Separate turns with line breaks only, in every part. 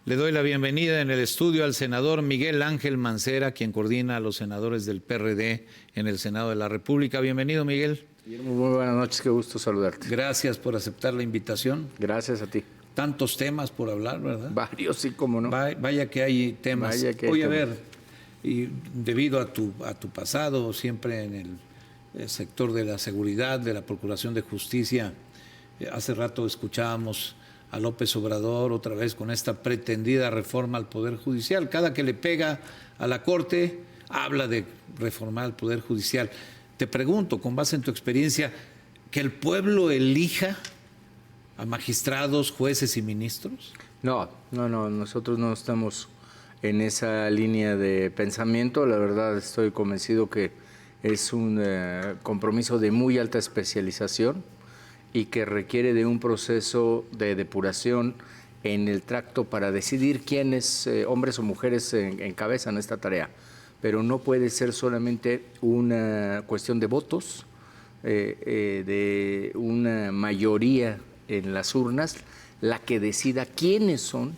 Le doy la bienvenida en el estudio al senador Miguel Ángel Mancera, quien coordina a los senadores del PRD en el Senado de la República. Bienvenido, Miguel.
Guillermo, muy buenas noches, qué gusto saludarte.
Gracias por aceptar la invitación.
Gracias a ti.
Tantos temas por hablar, ¿verdad?
Varios, sí, cómo no.
Vaya que hay temas.
Vaya que hay
Oye, a
temas.
ver, y debido a tu pasado siempre en el sector de la seguridad, de la Procuración de Justicia, hace rato escuchábamos a López Obrador otra vez con esta pretendida reforma al Poder Judicial. Cada que le pega a la Corte, habla de reformar al Poder Judicial. Te pregunto, con base en tu experiencia, ¿que el pueblo elija a magistrados, jueces y ministros?
No, nosotros no estamos en esa línea de pensamiento. La verdad estoy convencido que es un compromiso de muy alta especialización y que requiere de un proceso de depuración en el tracto para decidir quiénes, hombres o mujeres, encabezan esta tarea. Pero no puede ser solamente una cuestión de votos, de una mayoría en las urnas, la que decida quiénes son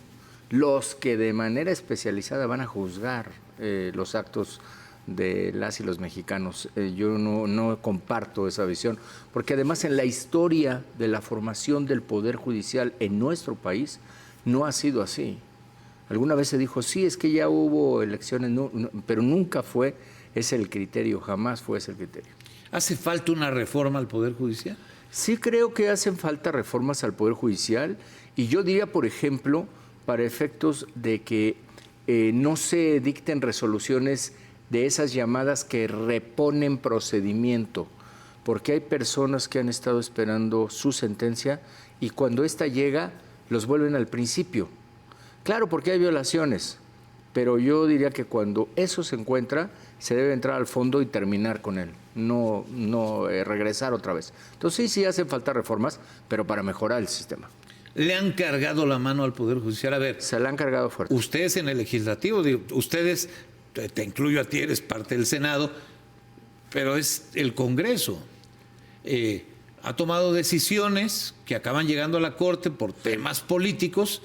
los que de manera especializada van a juzgar los actos de las y los mexicanos. Yo no comparto esa visión, porque además en la historia de la formación del Poder Judicial en nuestro país no ha sido así. Alguna vez se dijo, sí, es que ya hubo elecciones, pero nunca fue ese el criterio, jamás fue ese el criterio.
¿Hace falta una reforma al Poder Judicial?
Sí creo que hacen falta reformas al Poder Judicial y yo diría, por ejemplo, para efectos de que no se dicten resoluciones de esas llamadas que reponen procedimiento, porque hay personas que han estado esperando su sentencia y cuando ésta llega los vuelven al principio. Claro, porque hay violaciones, pero yo diría que cuando eso se encuentra, se debe entrar al fondo y terminar con él, no regresar otra vez. Entonces sí hacen falta reformas, pero para mejorar el sistema.
¿Le han cargado la mano al Poder Judicial? A ver,
Se la han cargado fuerte.
ustedes en el Legislativo, digo, ustedes, te incluyo a ti, eres parte del Senado, pero es el Congreso. Ha tomado decisiones que acaban llegando a la Corte por temas políticos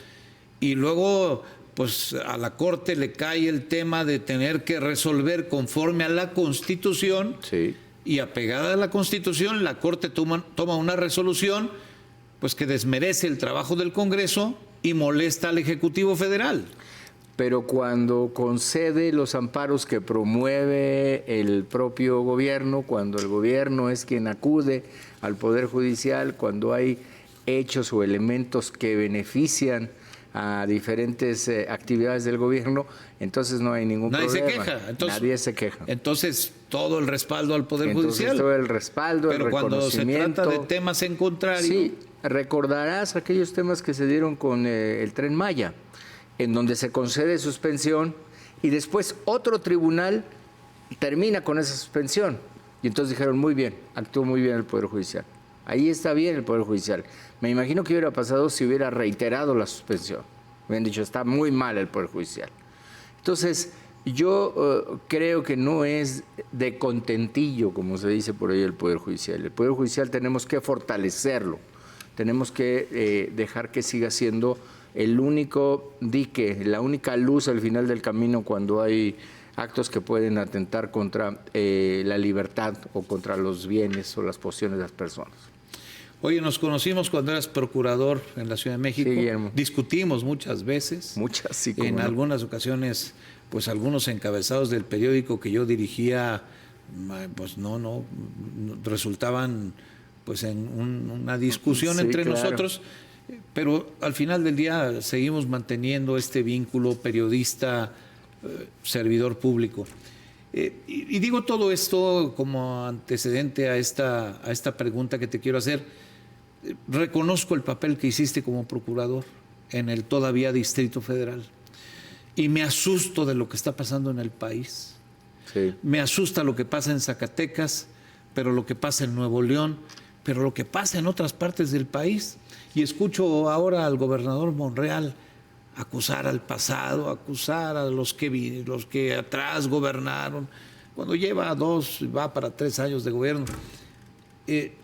y luego pues a la Corte le cae el tema de tener que resolver conforme a la Constitución.
Sí.
Y apegada a la Constitución, la Corte toma una resolución pues que desmerece el trabajo del Congreso y molesta al Ejecutivo Federal.
Pero cuando concede los amparos que promueve el propio gobierno, cuando el gobierno es quien acude al Poder Judicial, cuando hay hechos o elementos que benefician a diferentes actividades del gobierno, entonces no hay ningún problema.
Nadie se queja. Entonces,
nadie se queja.
Entonces, todo el respaldo al Poder Judicial.
Todo el respaldo,
pero
el reconocimiento.
Pero cuando se trata de temas en contrario...
Sí, recordarás aquellos temas que se dieron con el Tren Maya, en donde se concede suspensión y después otro tribunal termina con esa suspensión. Y entonces dijeron, muy bien, actuó muy bien el Poder Judicial. Ahí está bien el Poder Judicial. Me imagino que hubiera pasado si hubiera reiterado la suspensión. Me han dicho, está muy mal el Poder Judicial. Entonces, yo creo que no es de contentillo, como se dice por ahí, el Poder Judicial. El Poder Judicial tenemos que fortalecerlo. Tenemos que dejar que siga siendo el único dique, la única luz al final del camino cuando hay actos que pueden atentar contra la libertad o contra los bienes o las posiciones de las personas.
Oye, nos conocimos cuando eras procurador en la Ciudad de México.
Sí, Guillermo.
Discutimos muchas veces.
Muchas, sí.
En algunas ocasiones, pues algunos encabezados del periódico que yo dirigía, pues no resultaban pues en una discusión entre nosotros. Pero al final del día seguimos manteniendo este vínculo periodista-servidor público. Y digo todo esto como antecedente a esta pregunta que te quiero hacer. Reconozco el papel que hiciste como procurador en el todavía Distrito Federal y me asusto de lo que está pasando en el país.
Sí.
Me asusta lo que pasa en Zacatecas, pero lo que pasa en Nuevo León, pero lo que pasa en otras partes del país. Y escucho ahora al gobernador Monreal acusar al pasado, acusar a los que atrás gobernaron, cuando lleva 2, va para 3 años de gobierno.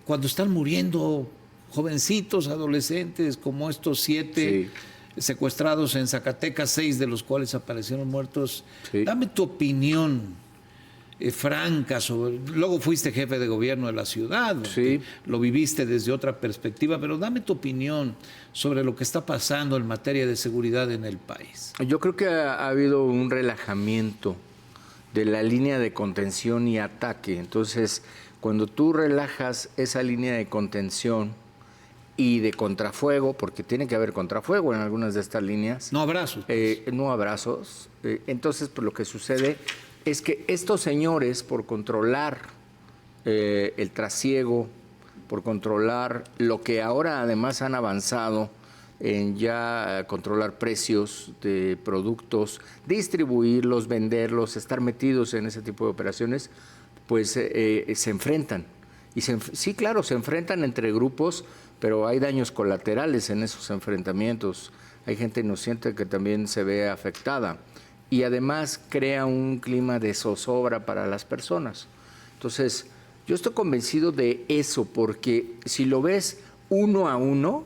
Cuando están muriendo jovencitos, adolescentes, como estos 7, secuestrados en Zacatecas, 6 de los cuales aparecieron muertos.
Sí.
Dame tu opinión franca sobre... Luego fuiste jefe de gobierno de la ciudad,
Sí.
lo viviste desde otra perspectiva, pero dame tu opinión sobre lo que está pasando en materia de seguridad en el país.
Yo creo que ha habido un relajamiento de la línea de contención y ataque. Entonces, cuando tú relajas esa línea de contención y de contrafuego, porque tiene que haber contrafuego en algunas de estas líneas.
No abrazos.
No abrazos. Entonces, pues lo que sucede es que estos señores, por controlar el trasiego, por controlar lo que ahora además han avanzado en ya controlar precios de productos, distribuirlos, venderlos, estar metidos en ese tipo de operaciones, pues se enfrentan. Y sí, claro, se enfrentan entre grupos, pero hay daños colaterales en esos enfrentamientos. Hay gente inocente que también se ve afectada. Y además crea un clima de zozobra para las personas. Entonces, yo estoy convencido de eso, porque si lo ves uno a uno,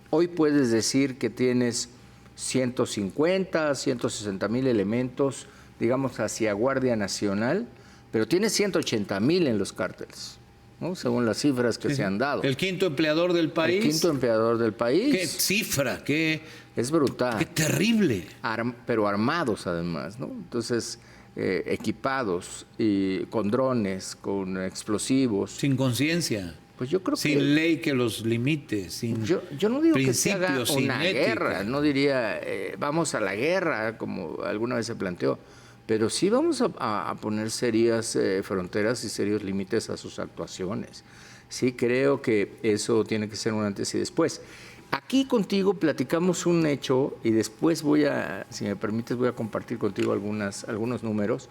hoy puedes decir que tienes 150, 160,000 elementos, digamos, hacia Guardia Nacional, pero tienes 180,000 en los cárteles, ¿no? Según las cifras que se han dado.
El quinto empleador del país.
El quinto empleador del país.
Qué cifra,
Es brutal.
qué terrible.
Pero armados además, ¿no? Entonces, equipados y con drones, con explosivos.
Sin conciencia.
Pues yo creo
sin ley que los limite, sin
yo no digo que se haga
principios, sin
una
ética.
guerra, no diría vamos a la guerra, como alguna vez se planteó, pero sí vamos a poner serias fronteras y serios límites a sus actuaciones. Sí creo que eso tiene que ser un antes y después. Aquí contigo platicamos un hecho y después si me permites, voy a compartir contigo algunos números.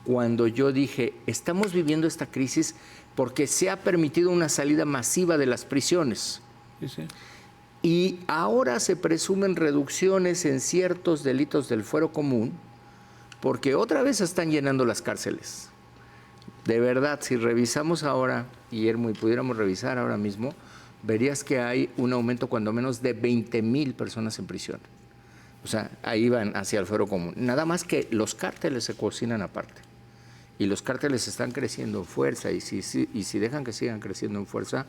Cuando yo dije, estamos viviendo esta crisis porque se ha permitido una salida masiva de las prisiones.
Sí, sí.
Y ahora se presumen reducciones en ciertos delitos del fuero común porque otra vez se están llenando las cárceles. De verdad, si revisamos ahora, Guillermo, y pudiéramos revisar ahora mismo, verías que hay un aumento cuando menos de 20,000 personas en prisión. O sea, ahí van hacia el fuero común. Nada más que los cárteles se cocinan aparte. Y los cárteles están creciendo en fuerza, y si dejan que sigan creciendo en fuerza,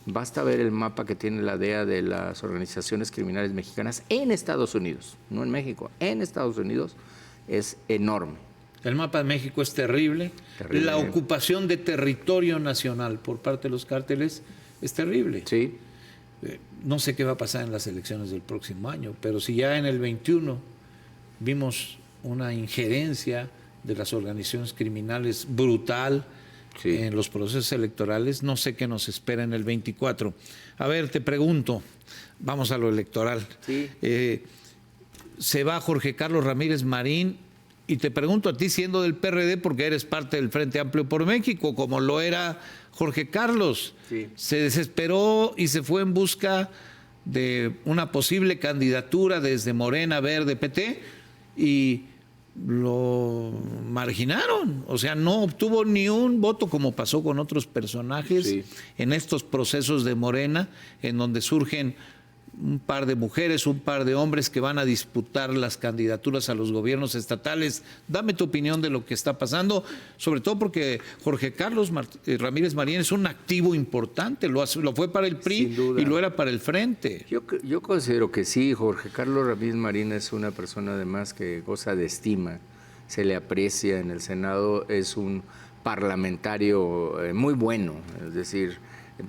basta ver el mapa que tiene la DEA de las organizaciones criminales mexicanas en Estados Unidos, no en México, en Estados Unidos, es enorme.
El mapa de México es terrible. La ocupación de territorio nacional por parte de los cárteles es terrible.
Sí.
No sé qué va a pasar en las elecciones del próximo año, pero si ya en el 21 vimos una injerencia de las organizaciones criminales brutal en los procesos electorales, no sé qué nos espera en el 24. A ver, te pregunto, vamos a lo electoral.
Sí.
Se va Jorge Carlos Ramírez Marín, y te pregunto a ti, siendo del PRD, porque eres parte del Frente Amplio por México, como lo era Jorge Carlos.
Sí.
Se desesperó y se fue en busca de una posible candidatura desde Morena, Verde, PT, y lo marginaron. O sea, no obtuvo ni un voto, como pasó con otros personajes en estos procesos de Morena, en donde surgen un par de mujeres, un par de hombres que van a disputar las candidaturas a los gobiernos estatales. Dame tu opinión de lo que está pasando, sobre todo porque Jorge Carlos Ramírez Marín es un activo importante, lo fue para el PRI y lo era para el Frente.
Yo considero que sí, Jorge Carlos Ramírez Marín es una persona además que goza de estima, se le aprecia en el Senado, es un parlamentario muy bueno, es decir,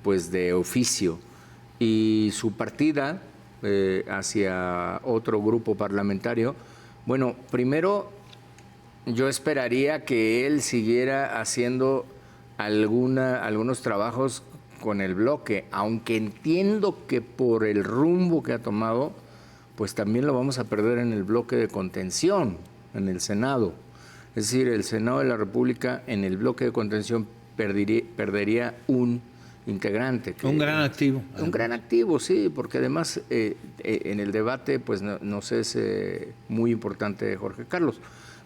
pues de oficio. Y su partida hacia otro grupo parlamentario, bueno, primero yo esperaría que él siguiera haciendo algunos trabajos con el bloque, aunque entiendo que por el rumbo que ha tomado, pues también lo vamos a perder en el bloque de contención, en el Senado. Es decir, el Senado de la República en el bloque de contención perdería un integrante.
Un gran activo.
Un gran activo, sí, porque además en el debate pues nos es muy importante Jorge Carlos.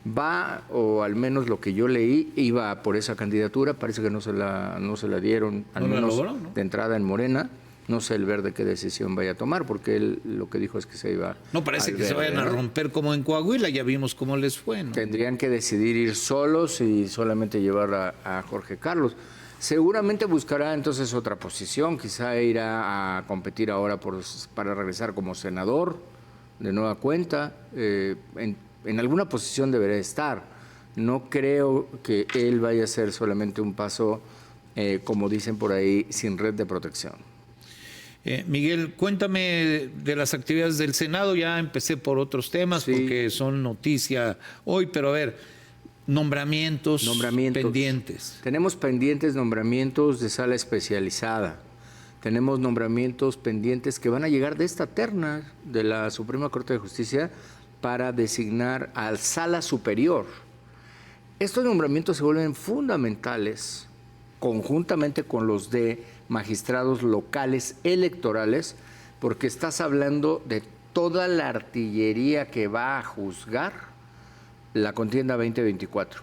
Va, o al menos lo que yo leí, iba por esa candidatura, parece que no se la dieron, al menos de entrada en Morena, No sé el verde qué decisión vaya a tomar, porque él lo que dijo es que se iba.
No parece
al
que se
verde,
vayan a
¿no?
romper como en Coahuila, ya vimos cómo les fue, ¿no?
Tendrían que decidir ir solos y solamente llevar a Jorge Carlos. Seguramente buscará entonces otra posición, quizá irá a competir ahora para regresar como senador de nueva cuenta. En alguna posición deberá estar. No creo que él vaya a hacer solamente un paso, como dicen por ahí, sin red de protección.
Miguel, cuéntame de las actividades del Senado. Ya empecé por otros temas,
Sí.
porque son noticia hoy, pero a ver, nombramientos pendientes.
Tenemos pendientes nombramientos de sala especializada. Tenemos nombramientos pendientes que van a llegar de esta terna de la Suprema Corte de Justicia para designar al sala superior. Estos nombramientos se vuelven fundamentales conjuntamente con los de magistrados locales electorales, porque estás hablando de toda la artillería que va a juzgar la contienda 2024.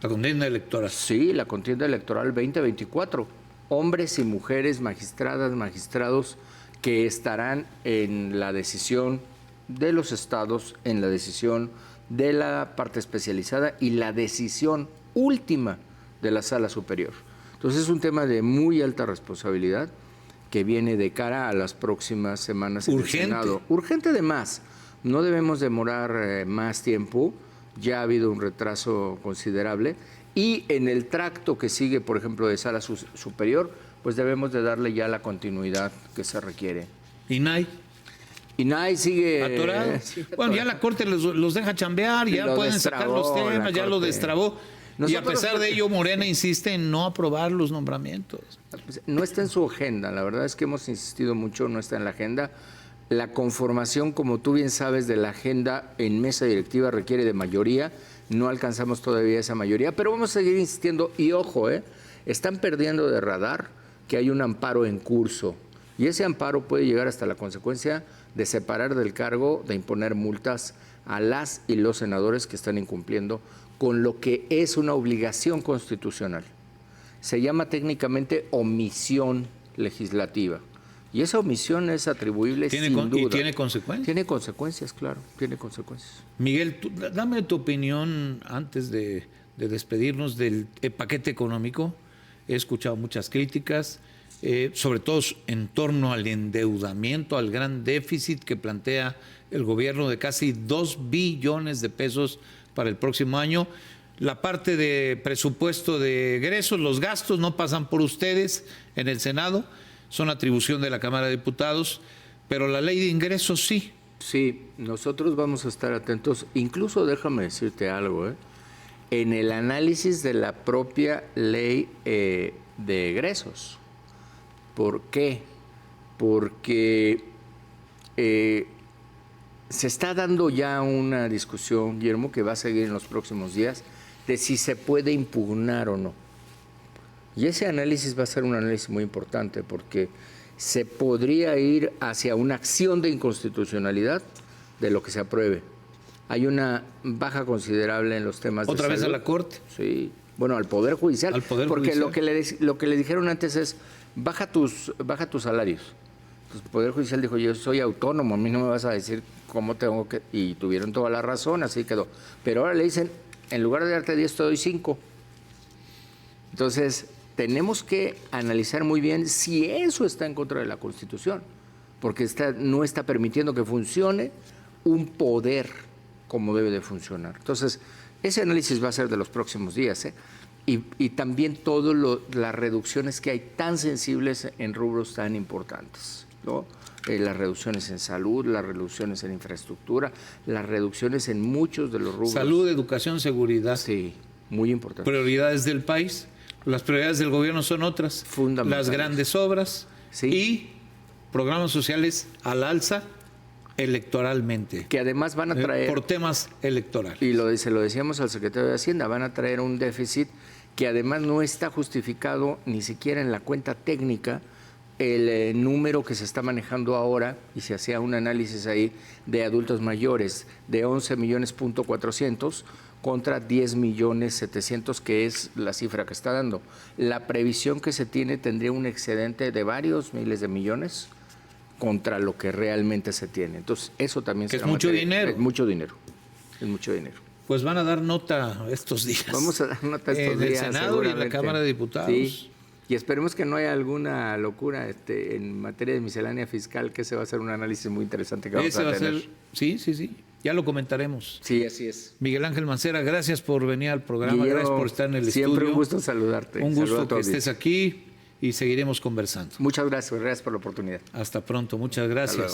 La contienda electoral.
Sí, la contienda electoral 2024. Hombres y mujeres, magistradas, magistrados que estarán en la decisión de los estados, en la decisión de la parte especializada y la decisión última de la sala superior. Entonces es un tema de muy alta responsabilidad que viene de cara a las próximas semanas en el Senado. Urgente de más. No debemos demorar más tiempo. Ya ha habido un retraso considerable. Y en el tracto que sigue, por ejemplo, de sala superior, pues debemos de darle ya la continuidad que se requiere.
INAI.
INAI sigue
atorado. Bueno, ya la Corte los deja chambear, ya pueden sacar los temas, ya lo destrabó. Y a pesar de ello, Morena insiste en no aprobar los nombramientos.
No está en su agenda, la verdad es que hemos insistido mucho, no está en la agenda. La conformación, como tú bien sabes, de la agenda en mesa directiva requiere de mayoría. No alcanzamos todavía esa mayoría, pero vamos a seguir insistiendo. Y ojo, están perdiendo de radar que hay un amparo en curso. Y ese amparo puede llegar hasta la consecuencia de separar del cargo, de imponer multas a las y los senadores que están incumpliendo con lo que es una obligación constitucional. Se llama técnicamente omisión legislativa. Y esa omisión es atribuible sin duda.
¿Y tiene consecuencias?
Tiene consecuencias, claro, tiene consecuencias.
Miguel, dame tu opinión antes de despedirnos del paquete económico. He escuchado muchas críticas, sobre todo en torno al endeudamiento, al gran déficit que plantea el gobierno de casi 2 billones de pesos para el próximo año. La parte de presupuesto de egresos, los gastos no pasan por ustedes en el Senado, son atribución de la Cámara de Diputados, pero la ley de ingresos sí.
Sí, nosotros vamos a estar atentos, incluso déjame decirte algo, en el análisis de la propia ley de egresos. ¿Por qué? Porque se está dando ya una discusión, Guillermo, que va a seguir en los próximos días, de si se puede impugnar o no. Y ese análisis va a ser un análisis muy importante porque se podría ir hacia una acción de inconstitucionalidad de lo que se apruebe. Hay una baja considerable en los temas de
¿Otra vez
salud.
a la Corte?
Sí, bueno, al Poder Judicial.
Al Poder
porque
Judicial.
lo que le dijeron antes es, baja tus salarios. Entonces, el Poder Judicial dijo, yo soy autónomo, a mí no me vas a decir cómo tengo que... Y tuvieron toda la razón, así quedó. Pero ahora le dicen, en lugar de darte 10, te doy 5. Entonces, tenemos que analizar muy bien si eso está en contra de la Constitución, porque no está permitiendo que funcione un poder como debe de funcionar. Entonces, ese análisis va a ser de los próximos días, y también todas las reducciones que hay tan sensibles en rubros tan importantes, ¿no? Las reducciones en salud, las reducciones en infraestructura, las reducciones en muchos de los rubros.
Salud, educación, seguridad.
Sí, muy importante.
Prioridades del país. Las prioridades del gobierno son otras.
Fundamentales.
Las grandes obras,
sí,
y programas sociales al alza electoralmente.
Que además van a traer...
por temas electorales.
Y se lo decíamos al secretario de Hacienda, van a traer un déficit que además no está justificado ni siquiera en la cuenta técnica el número que se está manejando ahora, y se hacía un análisis ahí de adultos mayores de 11.400.000 contra 10.700.000, que es la cifra que está dando. La previsión que se tiene tendría un excedente de varios miles de millones contra lo que realmente se tiene. Entonces, eso también
es mucho dinero.
Es mucho dinero. Es mucho dinero.
Pues van a dar nota estos días.
Vamos a dar nota estos días.
En el Senado y en la Cámara de Diputados.
Sí. Y esperemos que no haya alguna locura en materia de miscelánea fiscal, que ese va a ser un análisis muy interesante que vamos a tener.
Sí. Ya lo comentaremos.
Sí, así es.
Miguel Ángel Mancera, gracias por venir al programa,
Guillermo,
gracias por estar en el estudio.
Siempre un gusto saludarte.
Un gusto que estés aquí y seguiremos conversando.
Muchas gracias por la oportunidad.
Hasta pronto, muchas gracias.